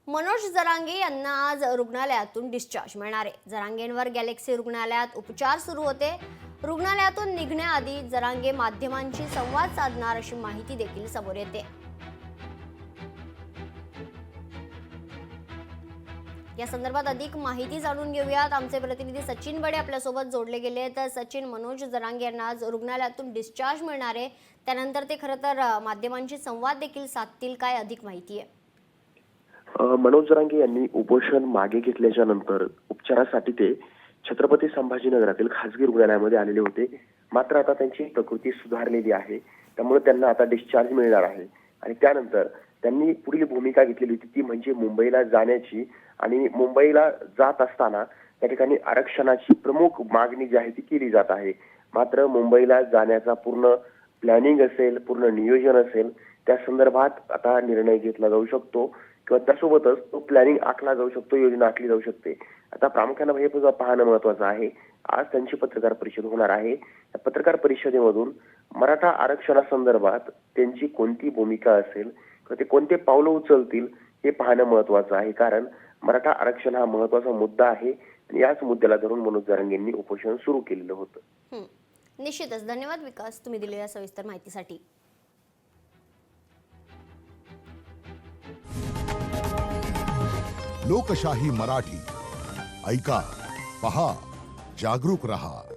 मनोज जरांगे यांना आज रुग्णालयातून डिस्चार्ज मिळणार आहे। जरांगेंवर गॅलेक्सी रुग्णालयात उपचार सुरू होते। रुग्णालयातून निघण्याआधी जरांगे माध्यमांशी संवाद साधणार अशी माहिती देखील समोर येते। या संदर्भात अधिक माहिती जाणून घेऊयात। आमचे प्रतिनिधी सचिन बडे आपल्या सोबत जोडले गेले आहेत। सचिन, मनोज जरांगे यांना आज रुग्णालयातून डिस्चार्ज मिळणार आहे, त्यानंतर ते खरं तर माध्यमांशी संवाद देखील साधतील, काय अधिक माहिती आहे? मनोज जरांगे यांनी उपोषण मागे घेतल्याच्या नंतर उपचारासाठी ते छत्रपती संभाजीनगरातील खासगी रुग्णालयामध्ये आलेले होते। मात्र आता त्यांची प्रकृती सुधारलेली आहे, त्यामुळे त्यांना आता डिस्चार्ज मिळणार आहे। आणि त्यानंतर त्यांनी पुढील भूमिका घेतलेली होती ती म्हणजे मुंबईला जाण्याची। आणि मुंबईला जात असताना त्या ठिकाणी आरक्षणाची प्रमुख मागणी जी आहे ती केली जात आहे। मात्र मुंबईला जाण्याचा पूर्ण प्लॅनिंग असेल, पूर्ण नियोजन असेल, त्या संदर्भात आता निर्णय घेतला जाऊ शकतो किंवा त्यासोबतच तो प्लॅनिंग आखला जाऊ शकतो, योजना आखली जाऊ शकते। आता प्रामुख्याने हे पाहणं महत्त्वाचं आहे। आज त्यांची पत्रकार परिषद होणार आहे। या पत्रकार परिषदेमधून मराठा आरक्षणासंदर्भात त्यांची कोणती भूमिका असेल किंवा ते कोणते पावलं उचलतील हे पाहणं महत्त्वाचं आहे। कारण मराठा आरक्षण हा महत्त्वाचा मुद्दा आहे आणि याच मुद्द्याला धरून मनोज जरांगे यांनी उपोषण सुरू केलेलं होतं। निश्चितच धन्यवाद विकास, तुम्ही दिलेल्या सविस्तर माहितीसाठी। लोकशाही मराठी ऐका, पहा, जागरूक रहा।